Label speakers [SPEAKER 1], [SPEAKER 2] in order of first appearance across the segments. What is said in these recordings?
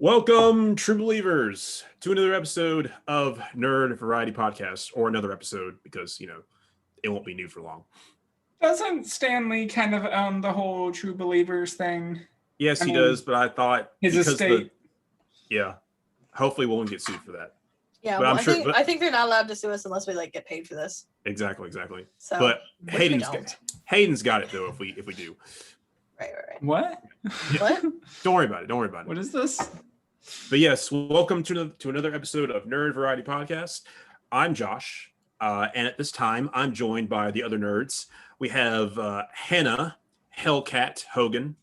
[SPEAKER 1] Welcome, true believers, to another episode of Nerd Variety Podcast, or another episode because, it won't be new for long.
[SPEAKER 2] Doesn't Stanley kind of own the whole True Believers thing?
[SPEAKER 1] Yes, he does, but I thought
[SPEAKER 2] his estate.
[SPEAKER 1] Hopefully we won't get sued for that.
[SPEAKER 3] Yeah, well, I think they're not allowed to sue us unless we get paid for this.
[SPEAKER 1] Exactly.
[SPEAKER 3] So,
[SPEAKER 1] but Hayden's got it though if we do.
[SPEAKER 3] Right.
[SPEAKER 2] What?
[SPEAKER 1] Yeah.
[SPEAKER 3] What?
[SPEAKER 1] Don't worry about it.
[SPEAKER 2] What is this?
[SPEAKER 1] But yes, welcome to another episode of Nerd Variety Podcast. I'm Josh, and at this time, I'm joined by the other nerds. We have Hannah Hellcat Hogan.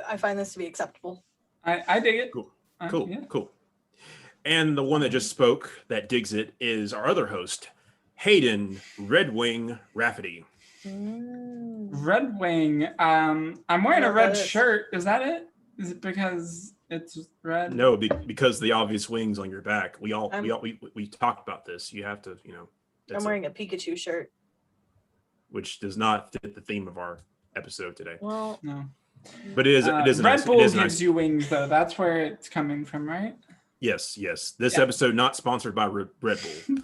[SPEAKER 3] I find this to be acceptable.
[SPEAKER 2] I dig it.
[SPEAKER 1] Cool. And the one that just spoke, that digs it, is our other host, Hayden Red Wing Rafferty.
[SPEAKER 2] Red Wing. I'm wearing a red shirt. Is that it? Is it because it's red?
[SPEAKER 1] No, because the obvious wings on your back. We talked about this. You have to,
[SPEAKER 3] I'm wearing a Pikachu shirt,
[SPEAKER 1] which does not fit the theme of our episode today.
[SPEAKER 3] Well,
[SPEAKER 2] no.
[SPEAKER 1] But it is
[SPEAKER 2] Red Bull gives you wings, though. That's where it's coming from, right?
[SPEAKER 1] Yes. This episode not sponsored by Red Bull.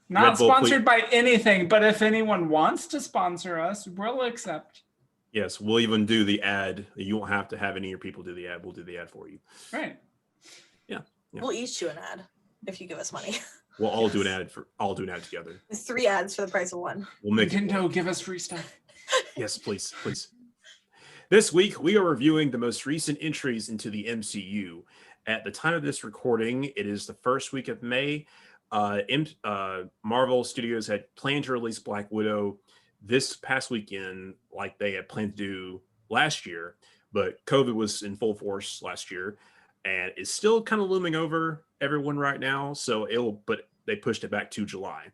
[SPEAKER 2] Not sponsored by anything, but if anyone wants to sponsor us, we'll accept.
[SPEAKER 1] Yes, we'll even do the ad. You won't have to have any of your people do the ad. We'll do the ad for you.
[SPEAKER 2] Right.
[SPEAKER 1] Yeah.
[SPEAKER 3] We'll each do an ad if you give us money.
[SPEAKER 1] We'll all do an ad together.
[SPEAKER 3] It's 3 ads for the price of 1.
[SPEAKER 1] We'll make
[SPEAKER 2] Nintendo, give us free stuff.
[SPEAKER 1] Yes, please. This week, we are reviewing the most recent entries into the MCU. At the time of this recording, it is the first week of May. Marvel Studios had planned to release Black Widow this past weekend, like they had planned to do last year, but COVID was in full force last year, and it's still kind of looming over everyone right now. But they pushed it back to July.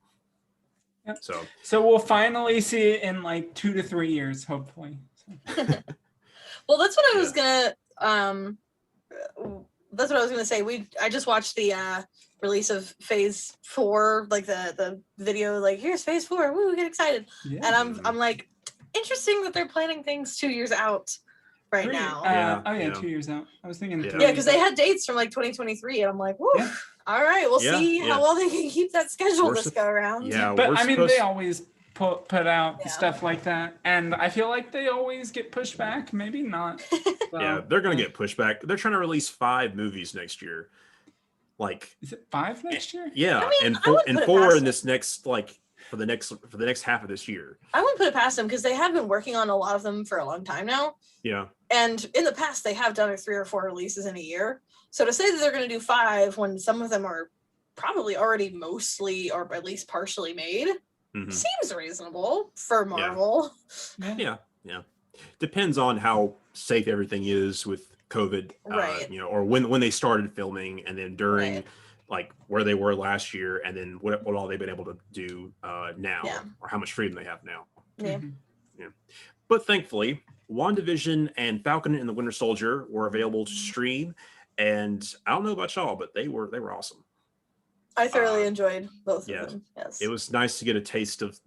[SPEAKER 2] Yep. So we'll finally see it in 2 to 3 years, hopefully.
[SPEAKER 3] Well, that's what I was gonna. That's what I was gonna say. I just watched the release of Phase 4, the video. Here's Phase 4. Woo, get excited! Yeah. And I'm like, interesting that they're planning things 2 years out right now.
[SPEAKER 2] 2 years out. I was thinking.
[SPEAKER 3] Yeah, because they had dates from 2023, and I'm like, woo. Yeah. All right, we'll see how well they can keep that schedule this go around.
[SPEAKER 1] Yeah,
[SPEAKER 2] but they always put out stuff like that, and I feel like they always get pushed back. Maybe not.
[SPEAKER 1] Yeah, they're gonna get pushed back. They're trying to release 5 movies next year.
[SPEAKER 2] Is it 5 next year?
[SPEAKER 1] Yeah, and 4 in this next for the next half of this year.
[SPEAKER 3] I wouldn't put it past them because they have been working on a lot of them for a long time now.
[SPEAKER 1] Yeah.
[SPEAKER 3] And in the past, they have done 3 or 4 releases in a year. So to say that they're going to do 5 when some of them are probably already mostly or at least partially made seems reasonable for Marvel.
[SPEAKER 1] Yeah. Depends on how safe everything is with COVID,
[SPEAKER 3] right.
[SPEAKER 1] Or when they started filming, and then during where they were last year, and then what all they've been able to do now, or how much freedom they have now.
[SPEAKER 3] Yeah.
[SPEAKER 1] Yeah. But thankfully, WandaVision and Falcon and the Winter Soldier were available to stream, and I don't know about y'all, but they were awesome.
[SPEAKER 3] I thoroughly enjoyed both of them. Yes.
[SPEAKER 1] It was nice to get a taste of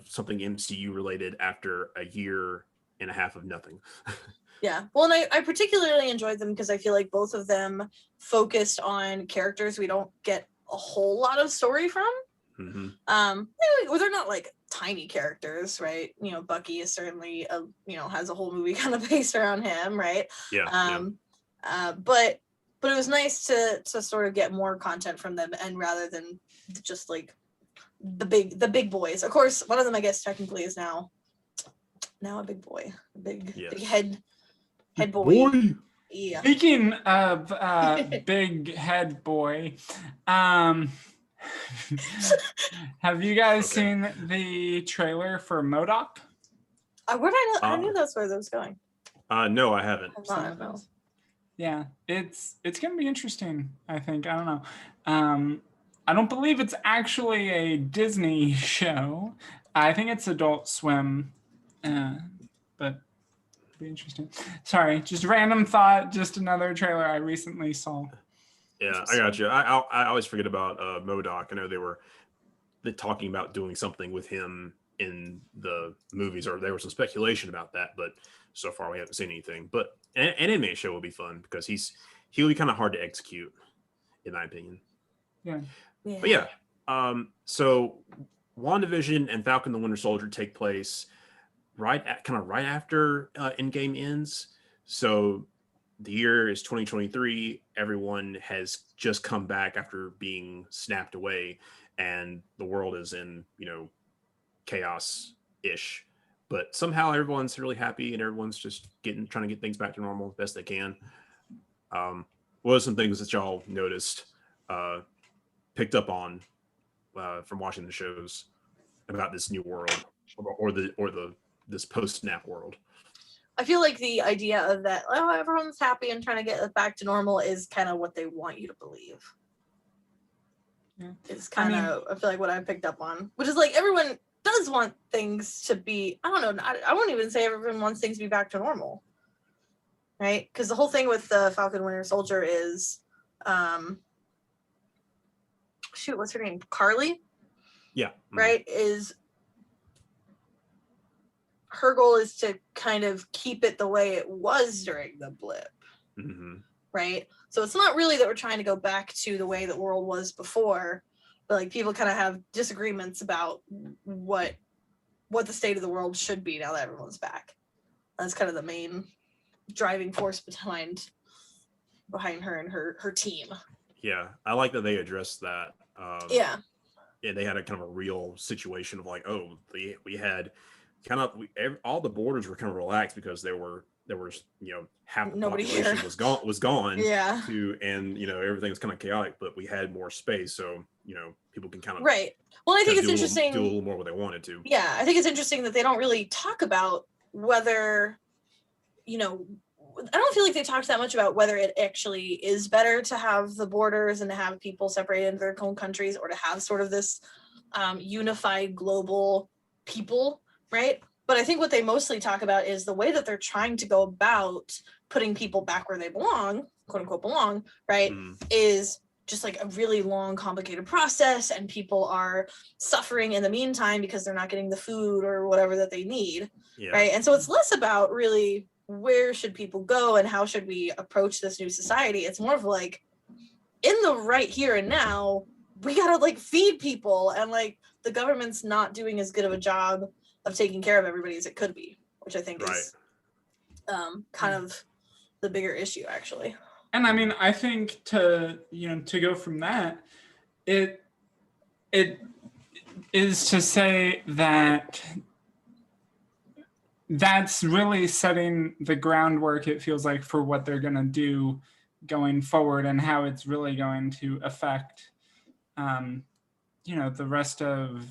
[SPEAKER 1] something MCU related after a year and a half of nothing.
[SPEAKER 3] Yeah. Well, and I particularly enjoyed them because I feel like both of them focused on characters we don't get a whole lot of story from.
[SPEAKER 1] Mm-hmm.
[SPEAKER 3] They're not tiny characters, right? Bucky is certainly has a whole movie kind of based around him, right?
[SPEAKER 1] Yeah.
[SPEAKER 3] But it was nice to sort of get more content from them, and rather than just the big boys. Of course, one of them I guess technically is now a big boy, big head boy. Yeah.
[SPEAKER 2] Speaking of big head boy, have you guys seen the trailer for MODOK?
[SPEAKER 3] I knew that's where that was going.
[SPEAKER 1] No, I haven't.
[SPEAKER 3] No.
[SPEAKER 2] Yeah, it's gonna be interesting. I think. I don't know. I don't believe it's actually a Disney show. I think it's Adult Swim, but. Be interesting. Sorry, just random thought. Just another trailer I recently saw.
[SPEAKER 1] Yeah, I got you. I always forget about MODOK. I know they're talking about doing something with him in the movies, or there was some speculation about that, but so far we haven't seen anything. But an anime show will be fun because he's he'll be kind of hard to execute, in my opinion.
[SPEAKER 2] Yeah.
[SPEAKER 1] But yeah, so WandaVision and Falcon the Winter Soldier take place right after Endgame ends. So the year is 2023. Everyone has just come back after being snapped away, and the world is in, chaos-ish. But somehow everyone's really happy and everyone's just trying to get things back to normal as best they can. What are some things that y'all noticed, picked up on from watching the shows about this new world or this post-snap world?
[SPEAKER 3] I feel like the idea of that, everyone's happy and trying to get back to normal is kind of what they want you to believe.
[SPEAKER 2] Yeah.
[SPEAKER 3] It's kind of, I feel like what I picked up on, which is like everyone does want things to be, I don't know, I won't even say everyone wants things to be back to normal, right? Because the whole thing with the Falcon Winter Soldier is, what's her name? Carly?
[SPEAKER 1] Yeah.
[SPEAKER 3] Mm-hmm. Right? Her goal is to kind of keep it the way it was during the blip, right? So it's not really that we're trying to go back to the way the world was before, but like people kind of have disagreements about what the state of the world should be now that everyone's back. That's kind of the main driving force behind her and her team. Yeah,
[SPEAKER 1] I like that they addressed that.
[SPEAKER 3] Yeah,
[SPEAKER 1] they had a kind of a real situation of like, we had all the borders were kind of relaxed because there was half the population was gone.
[SPEAKER 3] Yeah.
[SPEAKER 1] And everything was kind of chaotic, but we had more space, so people can kind of
[SPEAKER 3] right. Well, I think it's interesting.
[SPEAKER 1] Do a little more what they wanted to.
[SPEAKER 3] Yeah, I think it's interesting that they don't really talk about whether, I don't feel like they talked that much about whether it actually is better to have the borders and to have people separated into their own countries, or to have sort of this unified global people, right? But I think what they mostly talk about is the way that they're trying to go about putting people back where they belong, quote unquote belong, right? Is just like a really long, complicated process, and people are suffering in the meantime because they're not getting the food or whatever that they need, right? And so it's less about really where should people go and how should we approach this new society. It's more of like, in the right here and now, we gotta like feed people, and like the government's not doing as good of a job of taking care of everybody as it could be, which I think is kind of the bigger issue, actually.
[SPEAKER 2] And I mean, I think to go from that, it is to say that that's really setting the groundwork, it feels like, for what they're going to do going forward, and how it's really going to affect, the rest of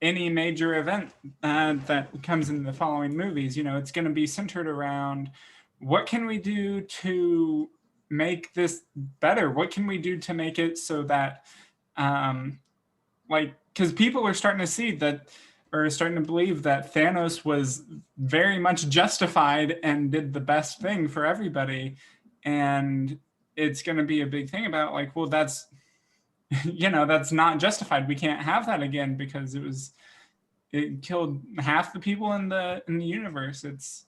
[SPEAKER 2] any major event that comes in the following movies. It's going to be centered around, what can we do to make this better? What can we do to make it so that, because people are starting to see that, or starting to believe that Thanos was very much justified and did the best thing for everybody. And it's going to be a big thing about like, well, that's, that's not justified. We can't have that again because it killed half the people in the universe. It's,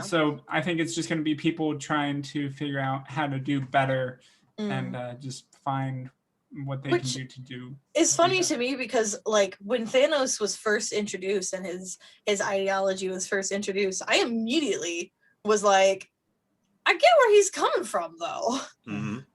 [SPEAKER 2] so I think it's just going to be people trying to figure out how to do better and just find what they can do to do.
[SPEAKER 3] It's funny to me because like when Thanos was first introduced and his ideology was first introduced, I immediately was like, I get where he's coming from though.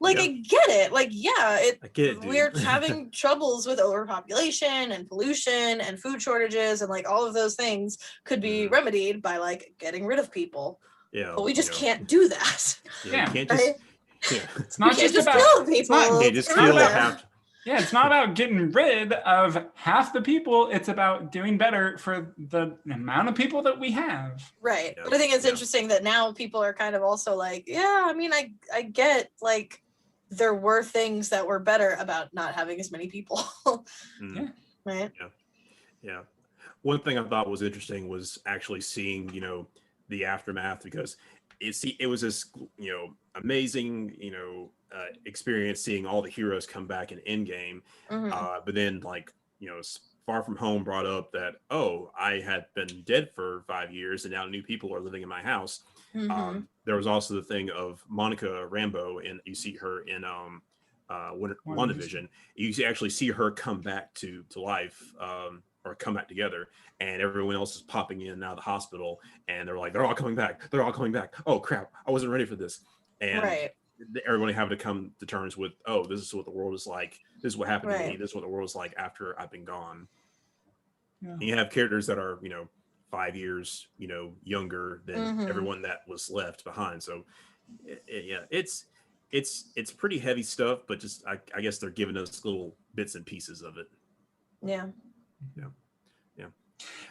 [SPEAKER 3] Like I get it. Like I get it, we're having troubles with overpopulation and pollution and food shortages, and like all of those things could be remedied by like getting rid of people. Yeah. But we just can't do that.
[SPEAKER 1] Yeah. You can't just
[SPEAKER 2] it's not just about
[SPEAKER 3] kill people.
[SPEAKER 2] It's not about getting rid of half the people. It's about doing better for the amount of people that we have.
[SPEAKER 3] Right. But I think it's interesting that now people are kind of also like, I mean, I get like there were things that were better about not having as many people. Right.
[SPEAKER 1] Yeah. One thing I thought was interesting was actually seeing, the aftermath, because it was this, amazing, experience seeing all the heroes come back in Endgame. But then like, Far From Home brought up that, I had been dead for 5 years and now new people are living in my house.
[SPEAKER 3] Mm-hmm.
[SPEAKER 1] There was also the thing of Monica Rambeau, and you see her in WandaVision. You actually see her come back to life, or come back together, and everyone else is popping in and out of the hospital, and they're all coming back. They're all coming back. Oh crap! I wasn't ready for this. And
[SPEAKER 3] Right.
[SPEAKER 1] everybody having to come to terms with, oh, this is what the world is like. This is what happened to me.
[SPEAKER 3] Right.
[SPEAKER 1] This is what the world is like after I've been gone.
[SPEAKER 2] Yeah.
[SPEAKER 1] And you have characters that are 5 years younger than
[SPEAKER 3] Mhm.
[SPEAKER 1] everyone that was left behind. So yeah, it's pretty heavy stuff, but just I guess they're giving us little bits and pieces of it.
[SPEAKER 3] Yeah.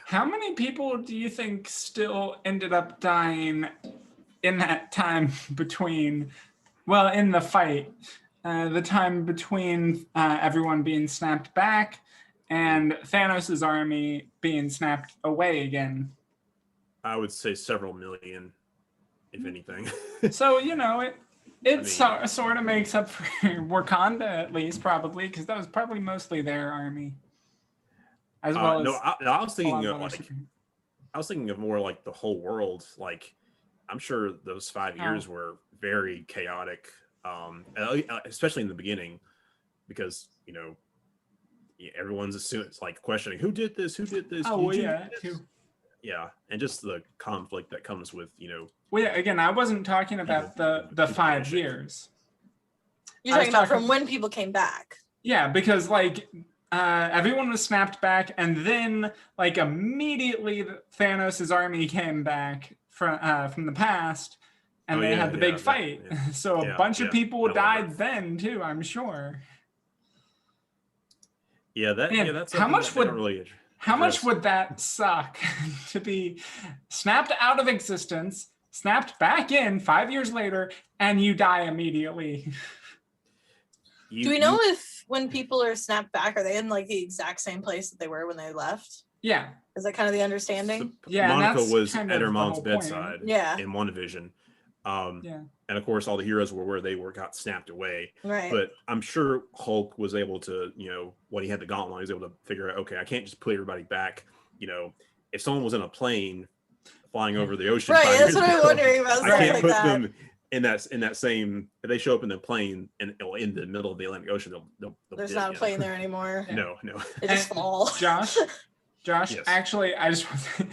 [SPEAKER 2] How many people do you think still ended up dying in that time between, well, in the fight, the time between everyone being snapped back and Thanos' army being snapped away again?
[SPEAKER 1] I would say several million, if anything.
[SPEAKER 2] So, it sort of makes up for Wakanda, at least, probably, because that was probably mostly their army. As well as
[SPEAKER 1] I was thinking
[SPEAKER 2] a
[SPEAKER 1] of
[SPEAKER 2] lot of other
[SPEAKER 1] I was thinking of more like the whole world. Like, I'm sure those 5 years were very chaotic, especially in the beginning, because everyone's assuming, it's like questioning who did this.
[SPEAKER 2] Oh, well, yeah, too.
[SPEAKER 1] Yeah, and just the conflict that comes with
[SPEAKER 2] Well, yeah, again, I wasn't talking about the 5 years.
[SPEAKER 3] You're talking about from when people came back.
[SPEAKER 2] Yeah, because everyone was snapped back, and then immediately Thanos' army came back from the past, and they had the big fight. So a bunch of people died then too, I'm sure.
[SPEAKER 1] Yeah, that's
[SPEAKER 2] how much would that suck to be snapped out of existence, snapped back in 5 years later, and you die immediately?
[SPEAKER 3] Do we know if when people are snapped back, are they in the exact same place that they were when they left?
[SPEAKER 2] Yeah.
[SPEAKER 3] Is that kind of the understanding?
[SPEAKER 2] Yeah,
[SPEAKER 1] Monica was at her mom's bedside.
[SPEAKER 3] Yeah.
[SPEAKER 1] In WandaVision. And of course, all the heroes were where they got snapped away.
[SPEAKER 3] Right.
[SPEAKER 1] But I'm sure Hulk was able to, when he had the gauntlet, he was able to figure out, okay, I can't just put everybody back. If someone was in a plane flying over the ocean,
[SPEAKER 3] right? That's what I'm wondering about.
[SPEAKER 1] I can't put them in that same. If they show up in the plane and in the middle of the Atlantic Ocean, they'll
[SPEAKER 3] there's not a plane there anymore.
[SPEAKER 1] No.
[SPEAKER 3] It just fall.
[SPEAKER 2] Josh,
[SPEAKER 1] yes.
[SPEAKER 2] Actually, I just want to.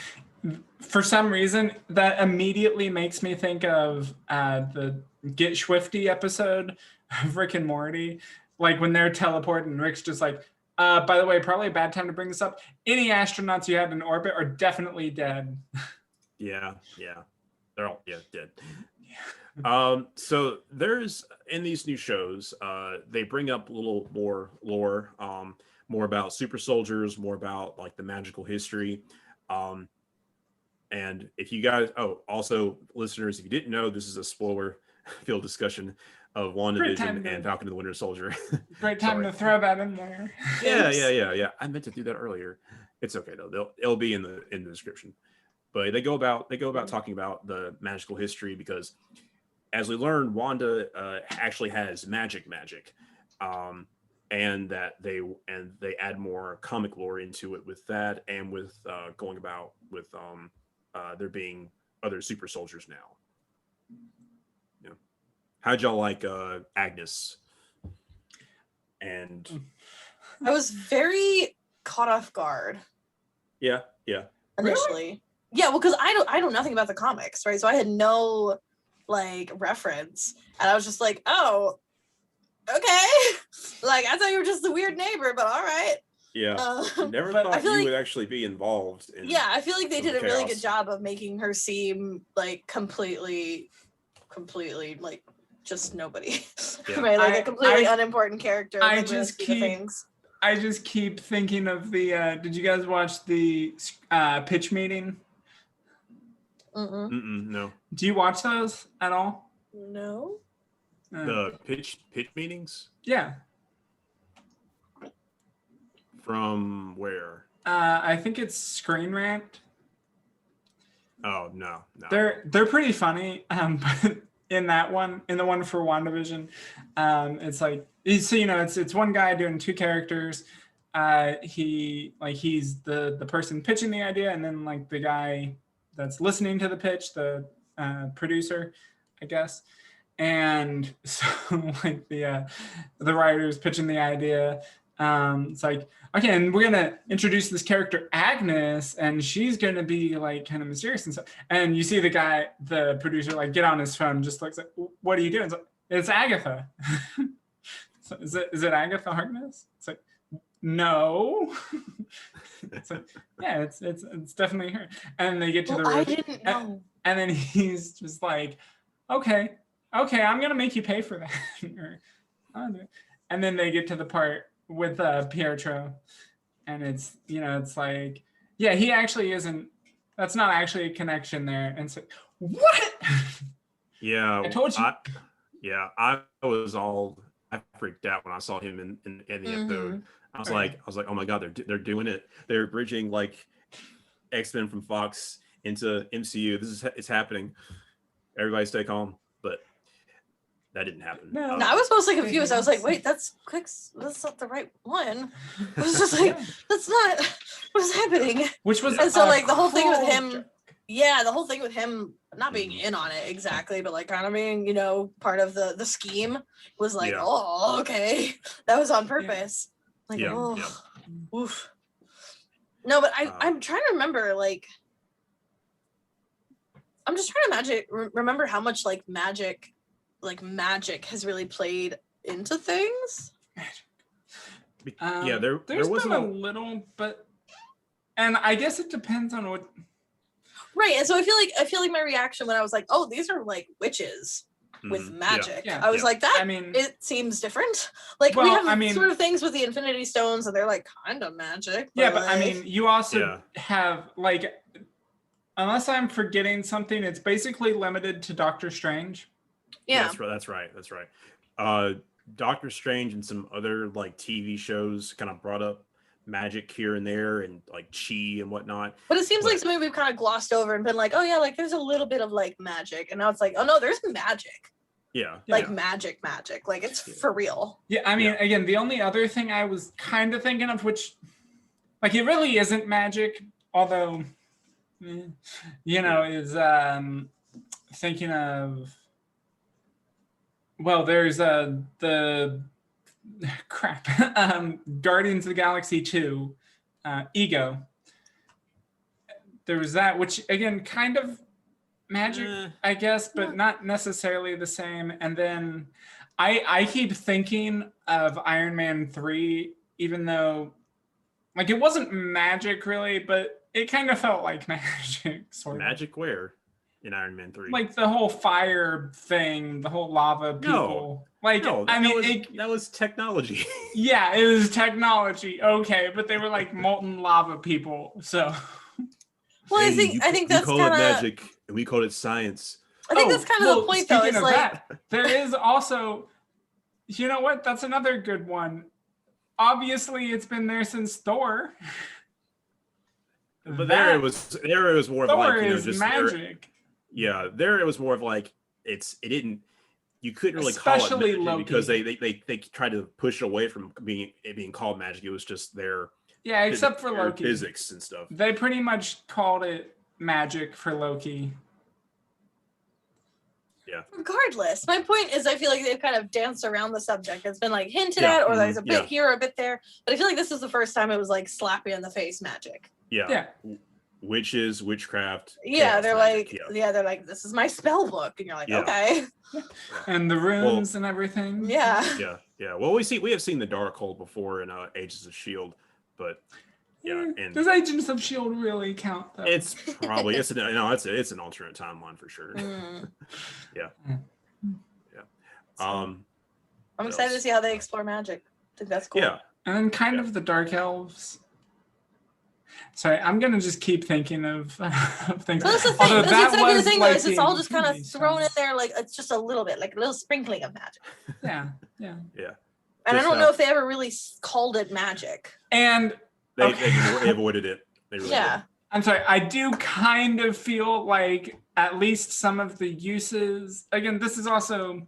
[SPEAKER 2] For some reason, that immediately makes me think of the Get Swifty episode of Rick and Morty. When they're teleporting, Rick's just like, by the way, probably a bad time to bring this up. Any astronauts you had in orbit are definitely dead.
[SPEAKER 1] Yeah. They're all dead. So there's, in these new shows, they bring up a little more lore, more about super soldiers, more about the magical history. And if you guys, also listeners, if you didn't know, this is a spoiler-filled discussion of WandaVision and Falcon and the Winter Soldier.
[SPEAKER 2] Great time to throw that in there.
[SPEAKER 1] Yeah. I meant to do that earlier. It's okay though. It'll be in the description. But they go about talking about the magical history, because as we learned, Wanda actually has magic, and that they add more comic lore into it with that, and with going about with there being other super soldiers now. Yeah. How'd y'all like Agnes? And
[SPEAKER 3] I was very caught off guard.
[SPEAKER 1] Yeah.
[SPEAKER 3] Initially. Really? Yeah, well, because I know nothing about the comics, right? So I had no reference, and I was just like, oh, okay. I thought you were just the weird neighbor, but all right.
[SPEAKER 1] Yeah. Never thought you would actually be involved in.
[SPEAKER 3] Yeah, I feel like they did a really good job of making her seem completely just nobody. Yeah. Right? A completely unimportant character.
[SPEAKER 2] I just keep thinking of the did you guys watch the pitch meeting?
[SPEAKER 1] No.
[SPEAKER 2] Do you watch those at all?
[SPEAKER 3] No.
[SPEAKER 1] The pitch meetings?
[SPEAKER 2] Yeah.
[SPEAKER 1] From where?
[SPEAKER 2] I think it's Screen Rant.
[SPEAKER 1] Oh no.
[SPEAKER 2] They're pretty funny. But in the one for WandaVision, it's one guy doing two characters. He's the person pitching the idea, and then the guy that's listening to the pitch, the producer, I guess. And so like the writers pitching the idea. It's like, okay, and we're gonna introduce this character Agnes, and she's gonna be like kind of mysterious and stuff. And you see the producer, like get on his phone, and just looks like, what are you doing? It's like, it's Agatha. So is it Agatha Harkness? It's like, no. It's like, yeah, it's definitely her. And they get to the room.
[SPEAKER 3] I didn't know.
[SPEAKER 2] And then he's just like, okay, I'm gonna make you pay for that. And then they get to the part with Pietro, and it's like, yeah, he actually isn't. That's not actually a connection there. And so, what?
[SPEAKER 1] Yeah,
[SPEAKER 2] I told you.
[SPEAKER 1] I freaked out when I saw him in the episode. I was like, oh my god, they're doing it. They're bridging like X-Men from Fox into MCU. It's happening. Everybody stay calm. But that didn't happen.
[SPEAKER 3] No, I was mostly confused. I was like, wait, that's not the right one. I was just like, that's not what's happening.
[SPEAKER 2] Which was
[SPEAKER 3] and so like the whole thing with him. Yeah, the whole thing with him not being in on it exactly, but like kind of being, part of the scheme was like, oh, okay, that was on purpose. Oof. No, but I'm trying to remember, like, I'm just trying to remember how much like magic has really played into things.
[SPEAKER 2] There wasn't a little, but, and I guess it depends on what.
[SPEAKER 3] Right, and so I feel like my reaction when I was like, "Oh, these are like witches with magic." I was like, "That it seems different." Like we have sort of things with the Infinity Stones, and they're like kind of magic.
[SPEAKER 2] But I mean, you also have like, unless I'm forgetting something, it's basically limited to Doctor Strange.
[SPEAKER 3] Yeah,
[SPEAKER 1] that's right. Doctor Strange and some other like TV shows kind of brought up magic here and there and like chi and whatnot,
[SPEAKER 3] but it seems like something we've kind of glossed over and been like, oh yeah, like there's a little bit of like magic, and now it's like, oh no, there's magic. Magic, like it's for real.
[SPEAKER 2] Again, the only other thing I was kind of thinking of, which like it really isn't magic, although is thinking of, well, there's the crap. Guardians of the Galaxy 2, Ego. There was that, which again, kind of magic, I guess, but not necessarily the same. And then I keep thinking of Iron Man 3, even though like it wasn't magic really, but it kind of felt like magic. Sort of.
[SPEAKER 1] Magic where? In Iron Man 3?
[SPEAKER 2] Like the whole fire thing, the whole lava people.
[SPEAKER 1] That was technology.
[SPEAKER 2] Yeah, it was technology. Okay, but they were like molten lava people. So,
[SPEAKER 3] well, I think that's
[SPEAKER 1] kind of magic, and we call it science.
[SPEAKER 3] I think that's kind of the point, though. It's like
[SPEAKER 2] that, there is also, you know what? That's another good one. Obviously, it's been there since Thor.
[SPEAKER 1] But there it was more
[SPEAKER 2] Thor
[SPEAKER 1] of like
[SPEAKER 2] is magic.
[SPEAKER 1] There it was more of like you couldn't really
[SPEAKER 2] especially
[SPEAKER 1] call it magic
[SPEAKER 2] Loki.
[SPEAKER 1] because they tried to push it away from being called magic. It was just their
[SPEAKER 2] except for Loki,
[SPEAKER 1] physics and stuff.
[SPEAKER 2] They pretty much called it magic for Loki.
[SPEAKER 1] Yeah.
[SPEAKER 3] Regardless, my point is, I feel like they've kind of danced around the subject. It's been like hinted at, or there's a bit here, or a bit there. But I feel like this is the first time it was like slappy in the face magic.
[SPEAKER 2] Yeah.
[SPEAKER 1] Witches, witchcraft.
[SPEAKER 3] They're magic. They're like, this is my spell book, and you're like, okay.
[SPEAKER 2] And the runes and everything.
[SPEAKER 3] Yeah.
[SPEAKER 1] Well, we have seen the Darkhold before in Agents of S.H.I.E.L.D., but and
[SPEAKER 2] does Agents of S.H.I.E.L.D. really count though?
[SPEAKER 1] It's probably it's an alternate timeline for sure. I'm
[SPEAKER 3] excited to see how they explore magic. I think that's cool.
[SPEAKER 2] Yeah, and then kind of the Dark Elves. Sorry, I'm gonna just keep thinking of things.
[SPEAKER 3] Well, that's the thing. That's exactly the thing, though. Is it's all just kind of thrown in there, like it's just a little bit, like a little sprinkling of magic.
[SPEAKER 2] Yeah.
[SPEAKER 3] And I don't know if they ever really called it magic.
[SPEAKER 2] And
[SPEAKER 1] they avoided it. They really did.
[SPEAKER 2] I'm sorry. I do kind of feel like at least some of the uses. Again, this is also,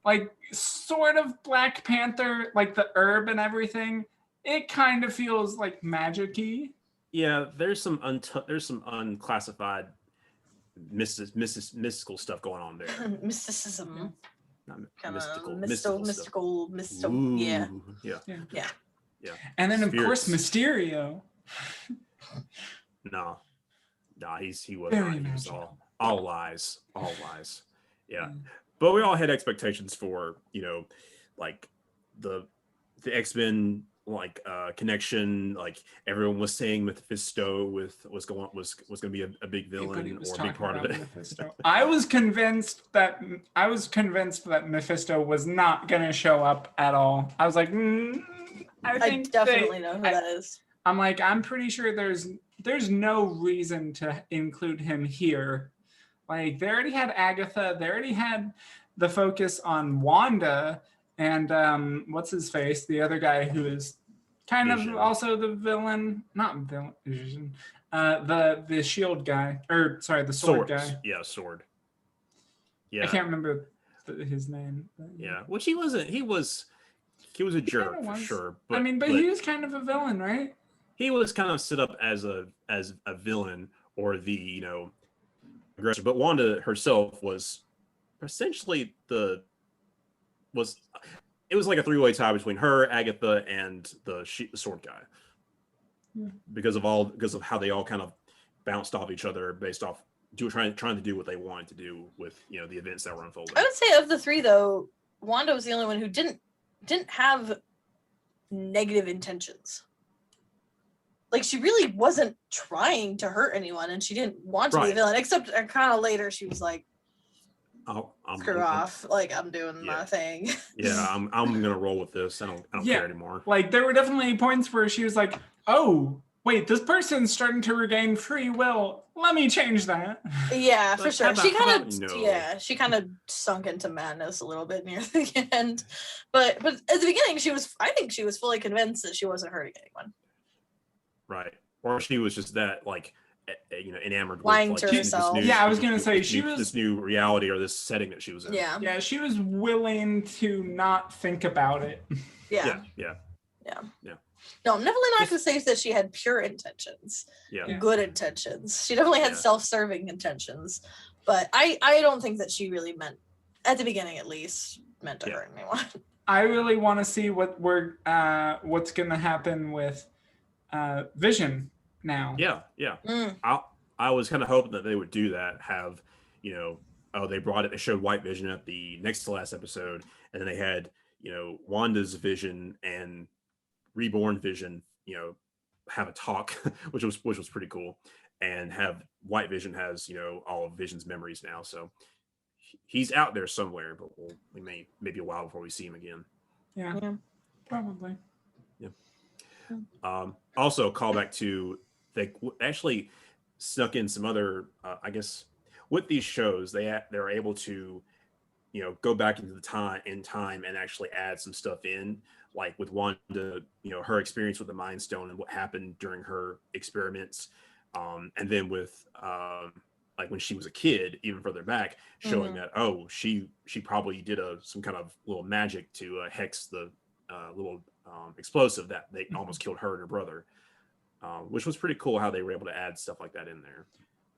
[SPEAKER 2] like sort of Black Panther, like the herb and everything. It kind of feels like magic-y.
[SPEAKER 1] Yeah, there's some unclassified mystical stuff going on there.
[SPEAKER 3] Mysticism.
[SPEAKER 1] Not
[SPEAKER 3] Kind of
[SPEAKER 1] mystical stuff. Ooh,
[SPEAKER 3] yeah.
[SPEAKER 2] And then of course
[SPEAKER 1] Spirits.
[SPEAKER 2] Mysterio.
[SPEAKER 1] No, he was
[SPEAKER 2] Very
[SPEAKER 1] not. He was
[SPEAKER 2] magical.
[SPEAKER 1] all lies. Yeah. But we all had expectations for, like the X-Men connection. Like everyone was saying Mephisto was going to be a big villain or a big part of it.
[SPEAKER 2] Mephisto. I was convinced that Mephisto was not going to show up at all. I was like,
[SPEAKER 3] I definitely know who that is.
[SPEAKER 2] I'm like, I'm pretty sure there's no reason to include him here. Like they already had Agatha, they already had the focus on Wanda and what's his face, the other guy who is kind
[SPEAKER 1] Vision.
[SPEAKER 2] of also the villain, not villain, the shield guy, or sorry, the sword guy.
[SPEAKER 1] Yeah, sword. Yeah,
[SPEAKER 2] I can't remember his name.
[SPEAKER 1] Yeah, which he wasn't. He was a jerk for sure.
[SPEAKER 2] But he was kind of a villain, right?
[SPEAKER 1] He was kind of set up as a villain or the aggressor. But Wanda herself was essentially it was like a three-way tie between her, Agatha, and the sword guy. Yeah. Because of how they all kind of bounced off each other based off trying to do what they wanted to do with the events that were unfolding.
[SPEAKER 3] I would say of the three though, Wanda was the only one who didn't have negative intentions. Like she really wasn't trying to hurt anyone, and she didn't want to be a villain. Except kind of later, she was like, "Screw off! Like I'm doing my thing."
[SPEAKER 1] Yeah, I'm gonna roll with this. I don't care anymore.
[SPEAKER 2] Like there were definitely points where she was like, "Oh, wait, this person's starting to regain free will. Let me change that."
[SPEAKER 3] Yeah, for sure. She kind of sunk into madness a little bit near the end, but at the beginning, I think she was fully convinced that she wasn't hurting anyone.
[SPEAKER 1] Right, or she was just that enamored
[SPEAKER 3] lying
[SPEAKER 1] with
[SPEAKER 3] to herself.
[SPEAKER 2] I was gonna say
[SPEAKER 1] this new reality or this setting that she was in.
[SPEAKER 2] Yeah, she was willing to not think about it.
[SPEAKER 3] Yeah. No, I'm definitely not gonna say that she had pure intentions.
[SPEAKER 1] Yeah.
[SPEAKER 3] Good intentions. She definitely had self-serving intentions, but I don't think that she really meant, at the beginning at least, to hurt anyone.
[SPEAKER 2] I really want to see what's gonna happen with Vision now.
[SPEAKER 1] Yeah. I was kind of hoping that they would do that. Have they showed White Vision at the next to last episode, and then they had Wanda's Vision and Reborn Vision have a talk, which was pretty cool, and have White Vision has all of Vision's memories now, so he's out there somewhere, but we may be a while before we see him again.
[SPEAKER 2] Yeah. Probably.
[SPEAKER 1] Also, call back to they actually snuck in some other. I guess with these shows, they're able to, go back into time and actually add some stuff in, like with Wanda, her experience with the Mind Stone and what happened during her experiments, and then with like when she was a kid, even further back, showing that she probably did some kind of little magic to hex the little explosive that they almost killed her and her brother, which was pretty cool how they were able to add stuff like that in there.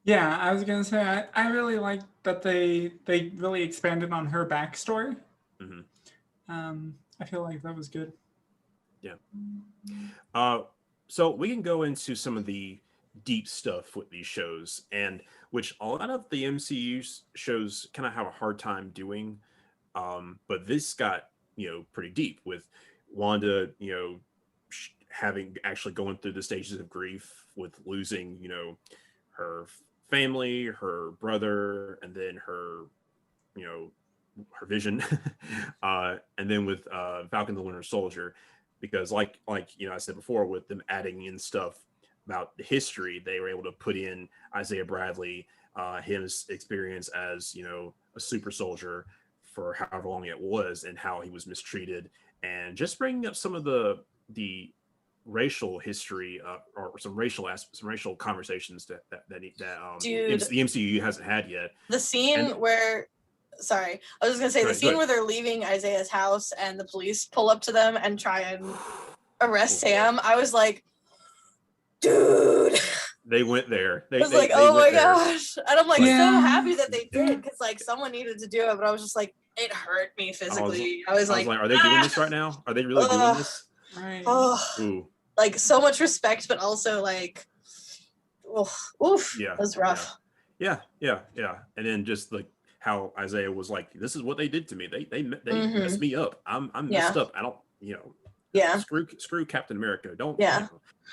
[SPEAKER 2] Yeah, I was gonna say I really like that they really expanded on her backstory. I feel like that was good.
[SPEAKER 1] Yeah. So we can go into some of the deep stuff with these shows, and which a lot of the MCU shows kind of have a hard time doing. But this got pretty deep with Wanda, going through the stages of grief with losing, her family, her brother, and then her Vision, and then with Falcon the Winter Soldier, because like I said before, with them adding in stuff about the history, they were able to put in Isaiah Bradley, his experience as a super soldier for however long it was, and how he was mistreated, and just bringing up some of the racial history or some racial conversations that the MCU hasn't had yet.
[SPEAKER 3] The scene where, sorry, I was just gonna say the scene where they're leaving Isaiah's house and the police pull up to them and try and arrest Sam. I was like, dude,
[SPEAKER 1] They went there.
[SPEAKER 3] I was like, oh my gosh. And I'm like so happy that they did, because like someone needed to do it, but I was just like, it hurt me physically. I was like,
[SPEAKER 1] are they doing this right now? Are they really doing this?
[SPEAKER 2] Right.
[SPEAKER 1] Ooh.
[SPEAKER 3] Like so much respect, but also like, oof.
[SPEAKER 1] Yeah.
[SPEAKER 3] It was rough.
[SPEAKER 1] Yeah. And then just like how Isaiah was like, this is what they did to me. They messed me up. I'm messed up. I don't, screw Captain America. Don't.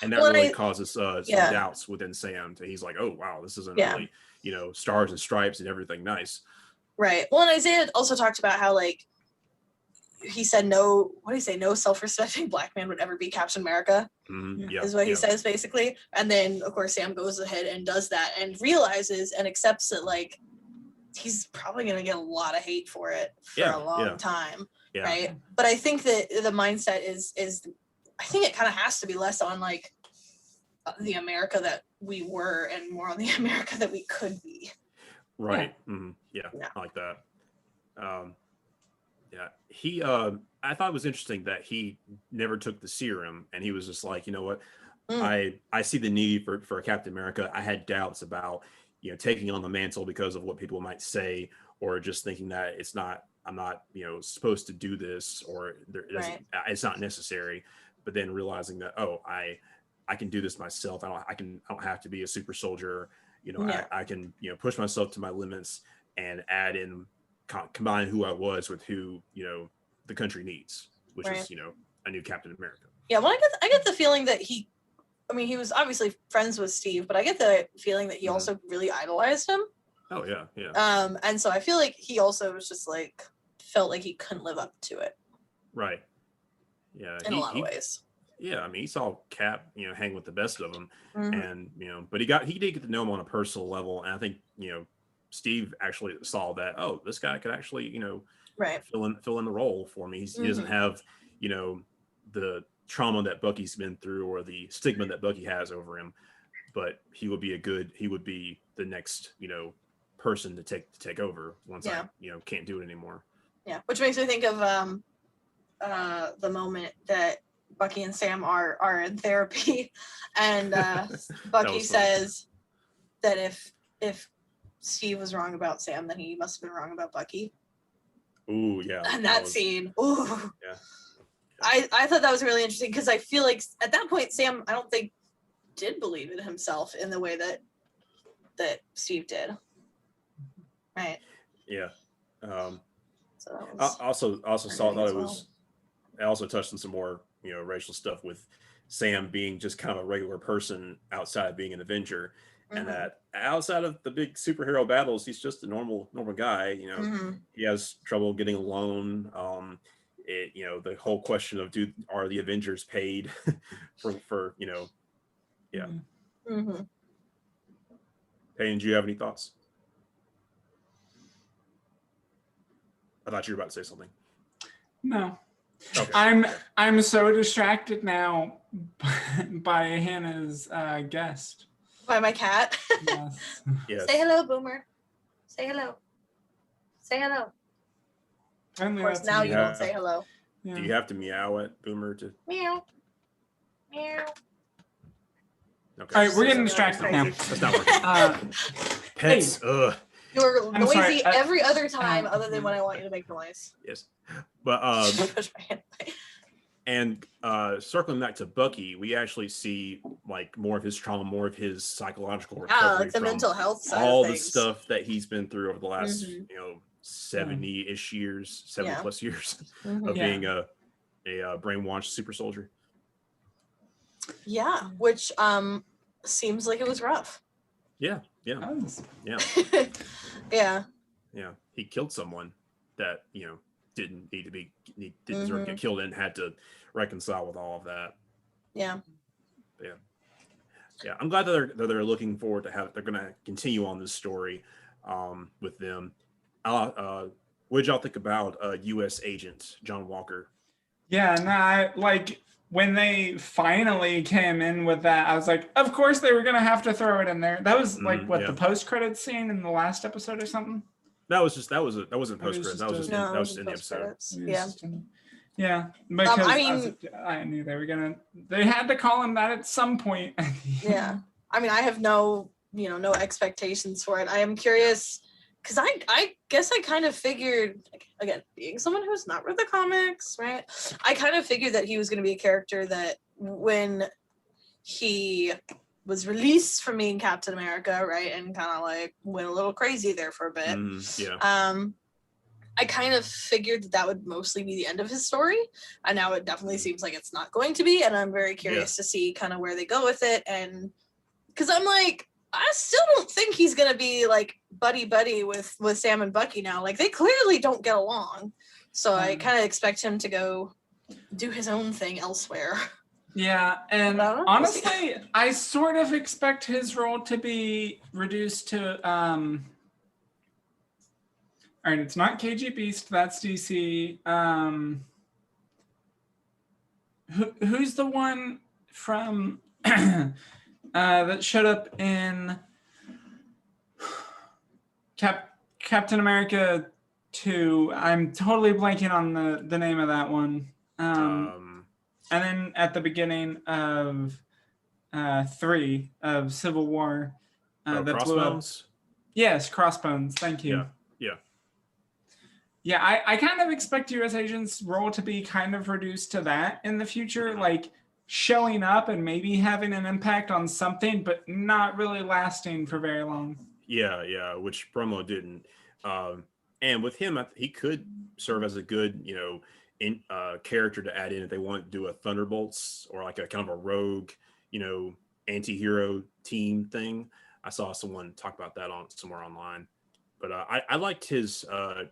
[SPEAKER 1] And that really causes some doubts within Sam. He's like, oh wow, this isn't really, stars and stripes and everything nice.
[SPEAKER 3] Right. Well, and Isaiah also talked about how like he said no self-respecting black man would ever be Captain America. Is what he says basically. And then of course Sam goes ahead and does that and realizes and accepts that like he's probably gonna get a lot of hate for it for a long time. Right. But I think that the mindset is I think it kind of has to be less on like the America that we were and more on the America that we could be.
[SPEAKER 1] Right. Yeah. I like that. He I thought it was interesting that he never took the serum, and he was just like, you know what, I see the need for Captain America. I had doubts about taking on the mantle because of what people might say, or just thinking that I'm not supposed to do this, or it's not necessary. But then realizing that I can do this myself. I don't have to be a super soldier. I can push myself to my limits and add in, combine who I was with who the country needs, which is a new Captain America. Yeah, well, I get the feeling that he was obviously friends with Steve, but I get the feeling that he also really idolized him. Oh yeah.
[SPEAKER 3] And so I feel like he also was just like felt like he couldn't live up to it.
[SPEAKER 1] Right. Yeah.
[SPEAKER 3] In a lot of ways.
[SPEAKER 1] Yeah, he saw Cap, hang with the best of them, and but he did get to know him on a personal level, and I think Steve actually saw that, oh, this guy could actually fill in the role for me. He doesn't have the trauma that Bucky's been through or the stigma that Bucky has over him, but he would be the next person to take over once I can't do it anymore. Yeah, which makes me think of the moment that Bucky and Sam are in therapy, and Bucky says that if Steve was wrong about Sam, then he must have been wrong about Bucky. Ooh, yeah. And that scene, ooh. Yeah. I thought that was really interesting, because I feel like at that point Sam, I don't think, did believe in himself in the way that Steve did. Right. Yeah. So I also thought it was. I also touched on some more racial stuff with Sam being just kind of a regular person outside of being an Avenger, and that outside of the big superhero battles, he's just a normal guy. He has trouble getting a loan. The whole question of are the Avengers paid for yeah. Hayden, do you have any thoughts? I thought you were about to say something.
[SPEAKER 2] No. Okay. I'm so distracted now by Hannah's guest. By my cat. Yes. Say hello, Boomer. Say hello. Say hello. Of course, now you don't say hello.
[SPEAKER 1] Yeah. Do you have to meow at Boomer to
[SPEAKER 2] meow? Meow. Okay. All right, we're getting distracted now. That's not working.
[SPEAKER 1] Pets. Ugh.
[SPEAKER 3] You're noisy every other time other than when I want you to make noise.
[SPEAKER 1] Yes. But and circling back to Bucky, we actually see like more of his trauma, more of his psychological recovery,
[SPEAKER 3] the mental health side
[SPEAKER 1] all
[SPEAKER 3] of
[SPEAKER 1] the stuff that he's been through over the last 70-ish years, 70+ years of being a brainwashed super soldier.
[SPEAKER 3] Yeah, which seems like it was rough.
[SPEAKER 1] Yeah. He killed someone that didn't need to be, didn't deserve to get killed, and had to reconcile with all of that. Yeah. I'm glad that they're looking forward to they're going to continue on this story with them. What did y'all think about U.S. Agent John Walker?
[SPEAKER 2] Yeah, when they finally came in with that, I was like, of course they were going to have to throw it in there. That was the post-credits scene in the last episode or something?
[SPEAKER 1] That wasn't post-credits. That was just in the episode.
[SPEAKER 2] Yeah, because I knew they were going to, they had to call him that at some point.
[SPEAKER 3] Yeah. I mean, I have no expectations for it. I am curious because I guess I kind of figured, like, again, being someone who's not read the comics, right? I kind of figured that he was going to be a character that when he was released from being Captain America, right, and kind of like went a little crazy there for a bit. I kind of figured that would mostly be the end of his story, and now it definitely seems like it's not going to be, and I'm very curious to see kind of where they go with it, and because I'm like, I still don't think he's gonna be like buddy with Sam and Bucky now. Like, they clearly don't get along, so I kind of expect him to go do his own thing elsewhere.
[SPEAKER 2] Yeah, and honestly, I sort of expect his role to be reduced to all right, it's not KG Beast, that's DC. Who's the one from that showed up in Captain America 2? I'm totally blanking on the name of that one. And then at the beginning of 3 of Civil War, that blew up. Yes, Crossbones. Thank you. Yeah, I kind of expect U.S. Agent's role to be kind of reduced to that in the future, like showing up and maybe having an impact on something, but not really lasting for very long.
[SPEAKER 1] Yeah, which promo didn't. And with him, he could serve as a good, character to add in if they want to do a Thunderbolts or like a kind of a rogue, anti-hero team thing. I saw someone talk about that somewhere online. But I liked his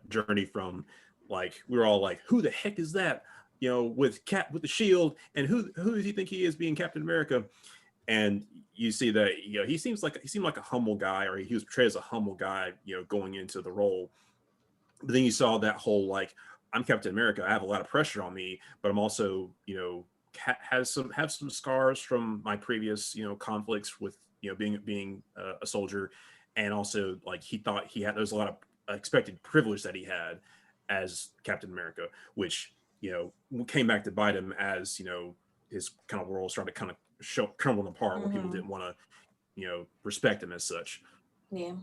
[SPEAKER 1] journey from, like, we were all like, who the heck is that? With the shield, and who does he think he is being Captain America? And you see that he seemed like a humble guy, or he was portrayed as a humble guy, going into the role. But then you saw that whole, like, I'm Captain America, I have a lot of pressure on me, but I'm also have some scars from my previous conflicts with being a soldier. And also, like, he thought there's a lot of expected privilege that he had as Captain America, which came back to bite him as his kind of world started kind of crumbling apart, where people didn't want to respect him as such.
[SPEAKER 3] I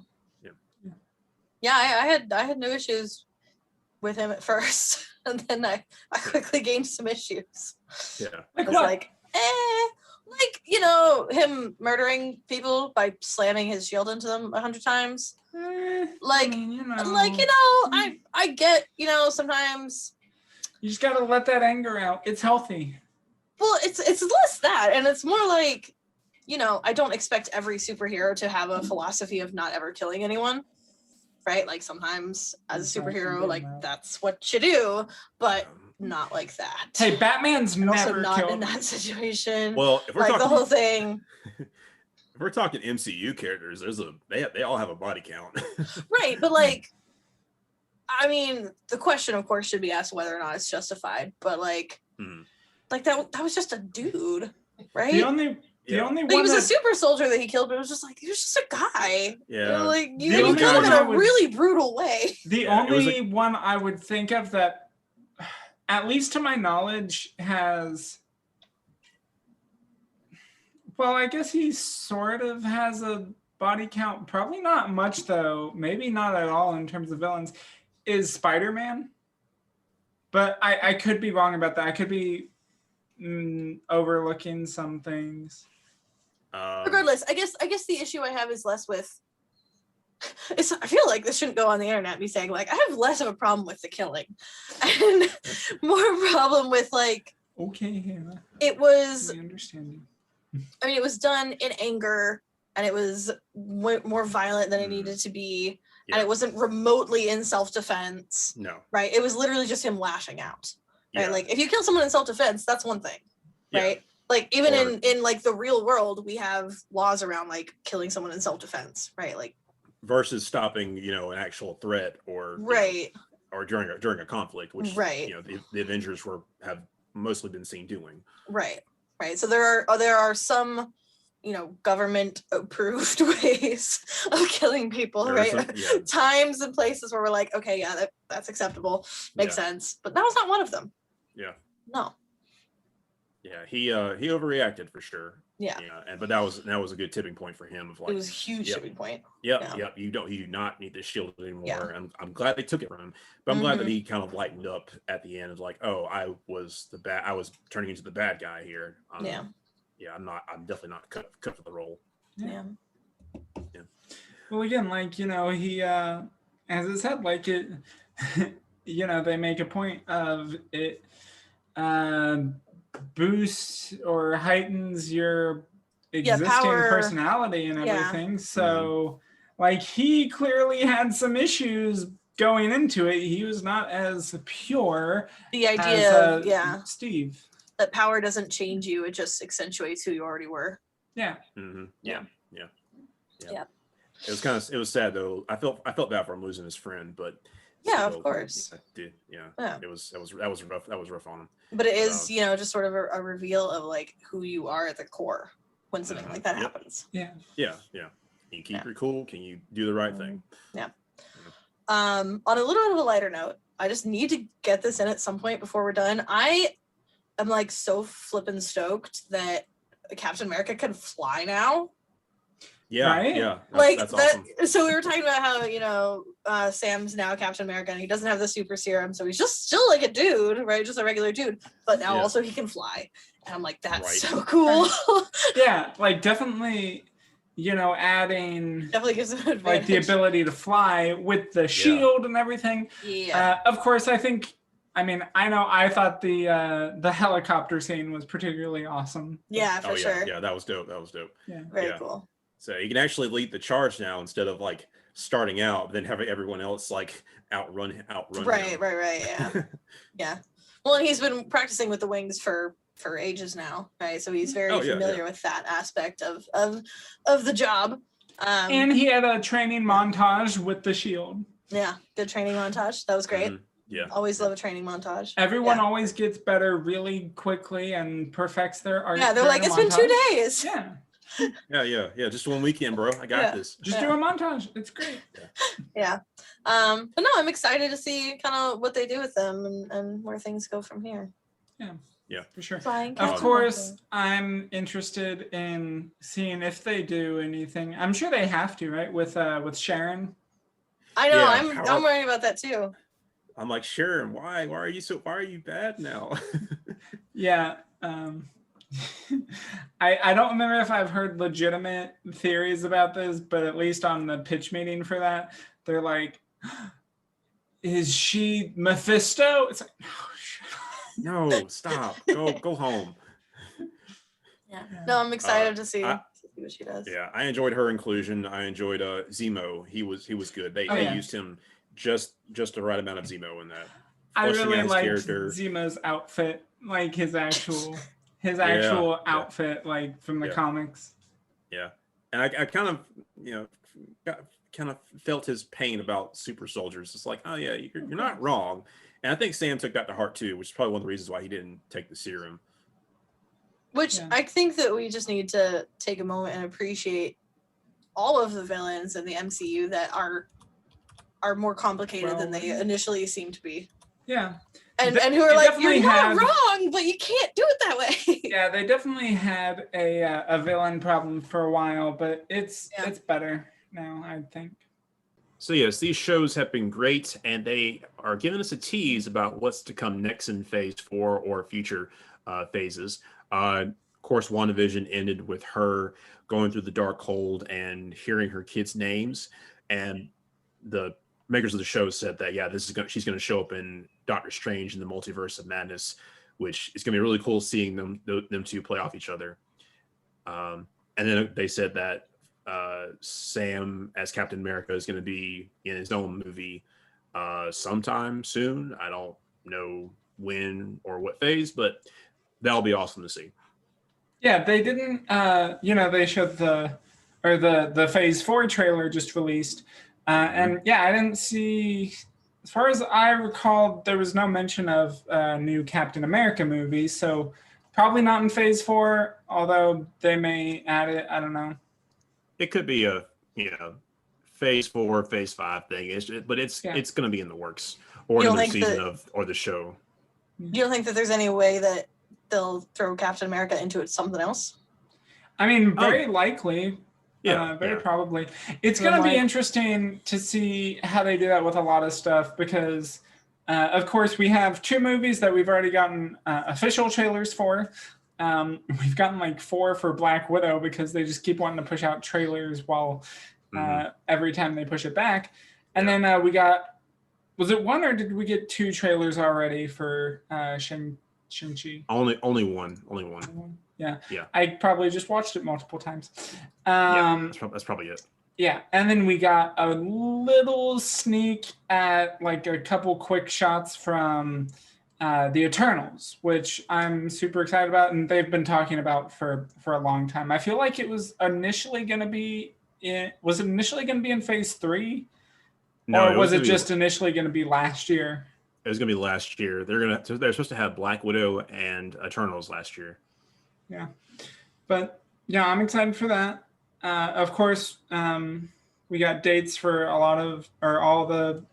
[SPEAKER 3] had no issues with him at first, and then I quickly gained some issues. I was like, him murdering people by slamming his shield into them 100 times. I get, sometimes
[SPEAKER 2] you just gotta let that anger out. It's healthy.
[SPEAKER 3] Well, it's less that, and it's more like, I don't expect every superhero to have a philosophy of not ever killing anyone, right? Like, sometimes as a superhero, like, that's what you do, but not like that.
[SPEAKER 2] Hey, Batman's
[SPEAKER 3] and
[SPEAKER 2] never
[SPEAKER 3] also not
[SPEAKER 2] killed
[SPEAKER 3] in that situation.
[SPEAKER 1] Well, if we're
[SPEAKER 3] like,
[SPEAKER 1] talking,
[SPEAKER 3] the whole thing.
[SPEAKER 1] If we're talking MCU characters, they all have a body count.
[SPEAKER 3] Right, but like, I mean, the question, of course, should be asked whether or not it's justified. But like, like that was just a dude, right?
[SPEAKER 2] The only one
[SPEAKER 3] he was a super soldier that he killed, but it was just like, he was just a guy.
[SPEAKER 1] Yeah.
[SPEAKER 3] Like, you killed him in a really brutal way.
[SPEAKER 2] The only one I would think of that, at least to my knowledge, has... Well, I guess he sort of has a body count. Probably not much, though. Maybe not at all in terms of villains. Is Spider-Man. But I could be wrong about that. I could be overlooking some things.
[SPEAKER 3] Regardless, I guess the issue I have is less with... I feel like this shouldn't go on the internet, me saying, like, I have less of a problem with the killing. And more problem with, like...
[SPEAKER 2] Okay, Hannah.
[SPEAKER 3] It was...
[SPEAKER 2] I understand you.
[SPEAKER 3] I mean, it was done in anger, and it was more violent than it needed to be, and it wasn't remotely in self-defense.
[SPEAKER 1] No.
[SPEAKER 3] Right? It was literally just him lashing out. Right? Yeah. Like, if you kill someone in self-defense, that's one thing. Right? Like, even in like the real world, we have laws around like killing someone in self-defense, right? Like,
[SPEAKER 1] versus stopping, an actual threat or or during a conflict, which the Avengers have mostly been seen doing.
[SPEAKER 3] Right. So there are some, government approved ways of killing people, right? Times and places where we're like, okay, yeah, that's acceptable, makes sense, but that was not one of them.
[SPEAKER 1] Yeah.
[SPEAKER 3] No.
[SPEAKER 1] he overreacted for sure.
[SPEAKER 3] Yeah.
[SPEAKER 1] But that was a good tipping point for him of like
[SPEAKER 3] It was a huge tipping point.
[SPEAKER 1] Yep. You do not need this shield anymore.
[SPEAKER 3] Yeah.
[SPEAKER 1] I'm glad they took it from him, but I'm glad that he kind of lightened up at the end of like, oh, I was turning into the bad guy here. I'm definitely not cut for the role.
[SPEAKER 3] Yeah.
[SPEAKER 2] Well, again, like, he as I said, like it they make a point of it boosts or heightens your existing personality and everything. So like he clearly had some issues going into it. He was not as pure.
[SPEAKER 3] The idea
[SPEAKER 2] as, Steve.
[SPEAKER 3] That power doesn't change you, it just accentuates who you already were.
[SPEAKER 2] Yeah.
[SPEAKER 1] Yeah. It was sad though. I felt bad for him losing his friend, but
[SPEAKER 3] of course.
[SPEAKER 1] Dude, that was rough. That was rough on him.
[SPEAKER 3] But it is, just sort of a reveal of like who you are at the core when something like that happens.
[SPEAKER 2] Yeah.
[SPEAKER 1] Can you keep your cool? Can you do the right thing?
[SPEAKER 3] Yeah. On a little bit of a lighter note, I just need to get this in at some point before we're done. I am like so flippin' stoked that Captain America can fly now.
[SPEAKER 1] Yeah,
[SPEAKER 2] right?
[SPEAKER 1] Yeah.
[SPEAKER 3] That's awesome. So we were talking about how, Sam's now Captain America and he doesn't have the super serum, so he's just still like a dude, right? Just a regular dude. But now also he can fly. And I'm like, that's so cool.
[SPEAKER 2] Yeah, like definitely, adding
[SPEAKER 3] definitely gives him an advantage.
[SPEAKER 2] Like the ability to fly with the shield and everything.
[SPEAKER 3] Yeah.
[SPEAKER 2] Of course, I thought the helicopter scene was particularly awesome.
[SPEAKER 3] Yeah, for sure.
[SPEAKER 1] Yeah, that was dope.
[SPEAKER 2] Yeah.
[SPEAKER 3] Very cool.
[SPEAKER 1] So you can actually lead the charge now instead of like starting out, then having everyone else like outrun him.
[SPEAKER 3] Right. Yeah. Yeah. Well, and he's been practicing with the wings for ages now, right? So he's very familiar with that aspect of the job.
[SPEAKER 2] And he had a training montage with the shield.
[SPEAKER 3] Yeah, good training montage. That was great.
[SPEAKER 1] Yeah.
[SPEAKER 3] Always love a training montage.
[SPEAKER 2] Everyone always gets better really quickly and perfects their art.
[SPEAKER 3] Yeah, they're like, it's been 2 days.
[SPEAKER 2] Yeah.
[SPEAKER 1] Yeah. Just 1 weekend, bro. I got this.
[SPEAKER 2] Just do a montage. It's great.
[SPEAKER 3] Yeah. But no, I'm excited to see kind of what they do with them and where things go from here.
[SPEAKER 1] Yeah,
[SPEAKER 2] for sure.
[SPEAKER 3] Of
[SPEAKER 2] course, I'm interested in seeing if they do anything. I'm sure they have to, right? With Sharon. I
[SPEAKER 3] know. I'm worried about that too.
[SPEAKER 1] I'm like, Sharon, why are you bad now?
[SPEAKER 2] Yeah. I don't remember if I've heard legitimate theories about this, but at least on the pitch meeting for that, they're like, is she Mephisto? It's like,
[SPEAKER 1] no, stop. Go home.
[SPEAKER 3] Yeah. No, I'm excited to see what she does.
[SPEAKER 1] Yeah, I enjoyed her inclusion. I enjoyed Zemo. He was good. They used him just the right amount of Zemo in that.
[SPEAKER 2] I really liked Zemo's outfit, like his actual outfit, like from the comics.
[SPEAKER 1] Yeah, and I kind of felt his pain about super soldiers. It's like, oh yeah, you're not wrong. And I think Sam took that to heart too, which is probably one of the reasons why he didn't take the serum.
[SPEAKER 3] Which I think that we just need to take a moment and appreciate all of the villains in the MCU that are more complicated than they initially seem to be.
[SPEAKER 2] Yeah.
[SPEAKER 3] And who are like, you're not wrong, but you can't do it that way.
[SPEAKER 2] Yeah, they definitely had a villain problem for a while, but it's better now, I think.
[SPEAKER 1] So yes, these shows have been great, and they are giving us a tease about what's to come next in Phase 4 or future phases. Of course, WandaVision ended with her going through the dark hold and hearing her kids' names, and the makers of the show said that she's going to show up in Doctor Strange in the Multiverse of Madness, which is going to be really cool seeing them two play off each other. And then they said that Sam as Captain America is going to be in his own movie sometime soon. I don't know when or what phase, but that'll be awesome to see.
[SPEAKER 2] Yeah, they didn't. They showed the Phase 4 trailer just released, and I didn't see. As far as I recall, there was no mention of a new Captain America movie, so probably not in Phase 4. Although they may add it, I don't know.
[SPEAKER 1] It could be a Phase 4, Phase 5 thing. But it's going to be in the works or in the season or the show.
[SPEAKER 3] You don't think that there's any way that they'll throw Captain America into it something else.
[SPEAKER 2] I mean, very likely. Very probably. It's going to be interesting to see how they do that with a lot of stuff because, of course, we have 2 movies that we've already gotten official trailers for. We've gotten like 4 for Black Widow because they just keep wanting to push out trailers while every time they push it back. And then we got, was it 1 or did we get 2 trailers already for Shang-Chi?
[SPEAKER 1] Only one.
[SPEAKER 2] Yeah. I probably just watched it multiple times.
[SPEAKER 1] That's probably it.
[SPEAKER 2] Yeah, and then we got a little sneak at like a couple quick shots from the Eternals, which I'm super excited about, and they've been talking about for a long time. I feel like it was initially going to be in. Was it initially going to be in Phase 3?
[SPEAKER 1] No,
[SPEAKER 2] or was it just initially going to be last year?
[SPEAKER 1] It was going to be last year. They're supposed to have Black Widow and Eternals last year.
[SPEAKER 2] Yeah, but yeah, I'm excited for that. Of course, we got dates for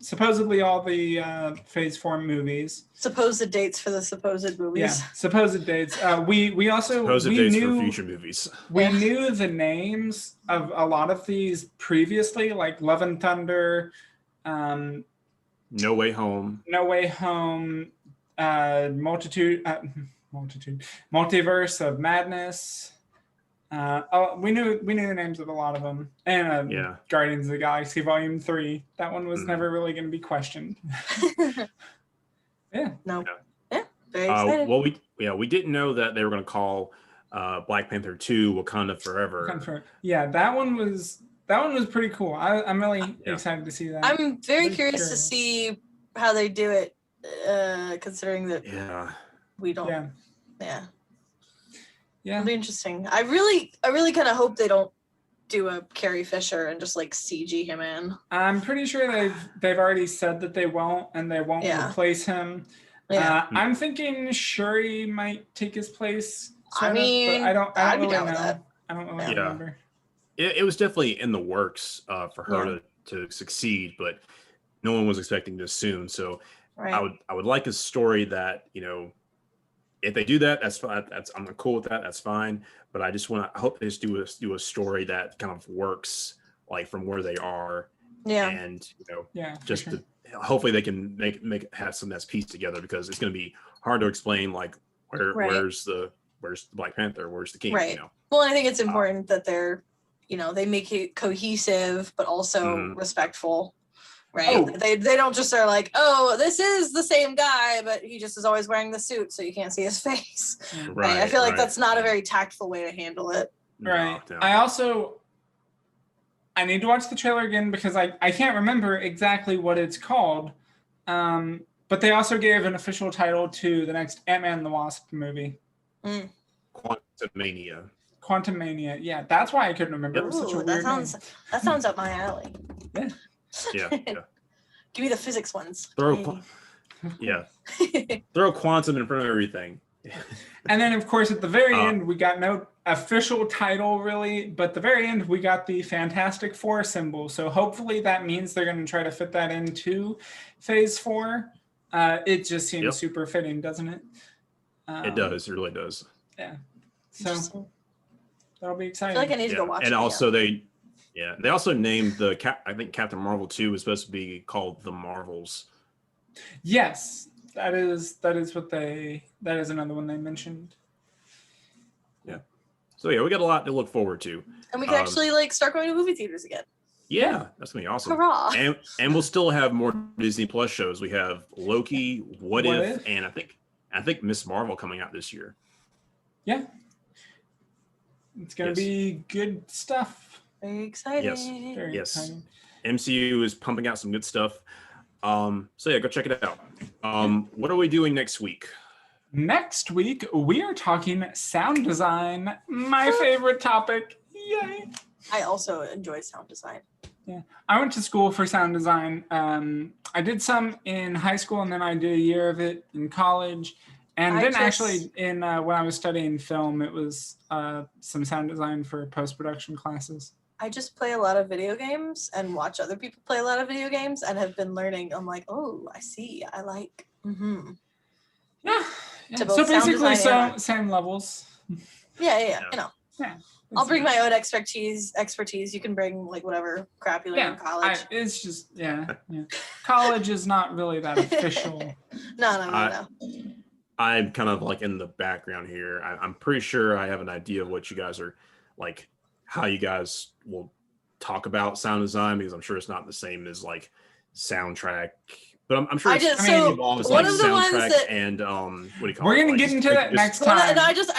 [SPEAKER 2] supposedly all the Phase 4 movies.
[SPEAKER 3] Supposed dates for the supposed movies.
[SPEAKER 2] Yeah, supposed dates. We also
[SPEAKER 1] supposed dates for future movies.
[SPEAKER 2] We knew the names of a lot of these previously, like Love and Thunder,
[SPEAKER 1] No Way Home,
[SPEAKER 2] Multiverse of Madness. We knew the names of a lot of them, and Guardians of the Galaxy Volume 3. That one was never really going to be questioned.
[SPEAKER 3] Very excited.
[SPEAKER 1] Well, we didn't know that they were going to call Black Panther 2 Wakanda Forever.
[SPEAKER 2] Yeah, that one was pretty cool. I'm really excited to see that.
[SPEAKER 3] I'm very curious to see how they do it, considering that we don't. Yeah, it'll be interesting. I really kind of hope they don't do a Carrie Fisher and just like CG him in.
[SPEAKER 2] I'm pretty sure they've already said that they won't, and they won't replace him.
[SPEAKER 3] Yeah.
[SPEAKER 2] I'm thinking Shuri might take his place.
[SPEAKER 3] I mean,
[SPEAKER 2] but I don't really know.
[SPEAKER 3] That.
[SPEAKER 2] I don't really remember.
[SPEAKER 1] It was definitely in the works for her to succeed, but no one was expecting this soon. So I would like a story that, if they do that, that's fine. I'm cool with that. That's fine. But I hope they just do a story that kind of works, like from where they are.
[SPEAKER 3] Yeah.
[SPEAKER 1] And hopefully they can have some that's pieced together, because it's going to be hard to explain like where's the Black Panther, where's the king.
[SPEAKER 3] Right. Well, I think it's important that they're they make it cohesive but also respectful. Right. Oh. They don't just are like, oh, this is the same guy, but he just is always wearing the suit, so you can't see his face. Right. I feel like that's not a very tactful way to handle it.
[SPEAKER 2] Right. No. I need to watch the trailer again because I can't remember exactly what it's called. But they also gave an official title to the next Ant-Man and the Wasp movie. Quantumania. Yeah, that's why I couldn't remember. It was such a weird name.
[SPEAKER 3] That sounds up my alley.
[SPEAKER 1] Yeah.
[SPEAKER 3] Give me the physics ones.
[SPEAKER 1] Throw quantum in front of everything.
[SPEAKER 2] And then, of course, at the very end, we got no official title, really. But at the very end, we got the Fantastic Four symbol. So hopefully that means they're going to try to fit that into Phase 4. It just seems super fitting, doesn't it?
[SPEAKER 1] It does. It really does.
[SPEAKER 2] Yeah. So that'll be exciting.
[SPEAKER 3] I feel like I need to go watch it.
[SPEAKER 1] And also they also named I think Captain Marvel 2 is supposed to be called The Marvels.
[SPEAKER 2] Yes, that is another one they mentioned.
[SPEAKER 1] Yeah. So we got a lot to look forward to.
[SPEAKER 3] And we can actually start going to movie theaters again.
[SPEAKER 1] Yeah, that's gonna be awesome.
[SPEAKER 3] Hurrah.
[SPEAKER 1] And we'll still have more Disney Plus shows. We have Loki, What If, and I think Miss Marvel coming out this year.
[SPEAKER 2] Yeah. It's gonna be good stuff.
[SPEAKER 3] Very exciting.
[SPEAKER 1] Yes.
[SPEAKER 2] Very exciting.
[SPEAKER 1] MCU is pumping out some good stuff. Go check it out. What are we doing next week?
[SPEAKER 2] Next week, we are talking sound design, my favorite topic. Yay!
[SPEAKER 3] I also enjoy sound design.
[SPEAKER 2] Yeah, I went to school for sound design. I did some in high school, and then I did a year of it in college. And then actually, when I was studying film, it was some sound design for post-production classes.
[SPEAKER 3] I just play a lot of video games and watch other people play a lot of video games and have been learning. I'm like, oh, I see. I like. to both
[SPEAKER 2] So
[SPEAKER 3] sound
[SPEAKER 2] basically,
[SPEAKER 3] design and
[SPEAKER 2] same levels.
[SPEAKER 3] yeah, you know.
[SPEAKER 2] Yeah.
[SPEAKER 3] I'll bring my own expertise. You can bring like whatever crap you learn in college.
[SPEAKER 2] It's just college is not really that official.
[SPEAKER 3] No.
[SPEAKER 1] I'm kind of like in the background here. I'm pretty sure I have an idea of what you guys are like, how you guys will talk about sound design, because I'm sure it's not the same as like soundtrack. But I'm sure involves like soundtrack and what do you call it?
[SPEAKER 2] We're gonna get into that next time.
[SPEAKER 3] And I just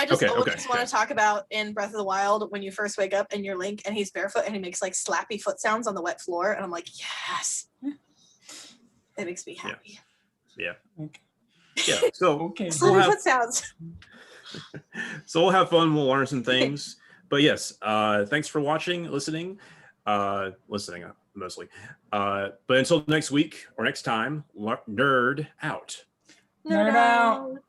[SPEAKER 3] want to talk about in Breath of the Wild when you first wake up and you're Link and he's barefoot and he makes like slappy foot sounds on the wet floor, and I'm like, yes, it makes me happy.
[SPEAKER 1] Yeah.
[SPEAKER 2] Okay.
[SPEAKER 1] Yeah. So
[SPEAKER 3] slappy foot sounds.
[SPEAKER 1] So we'll have fun. We'll learn some things. But yes, thanks for watching, listening mostly. But until next week or next time, nerd out.
[SPEAKER 3] Nerd out.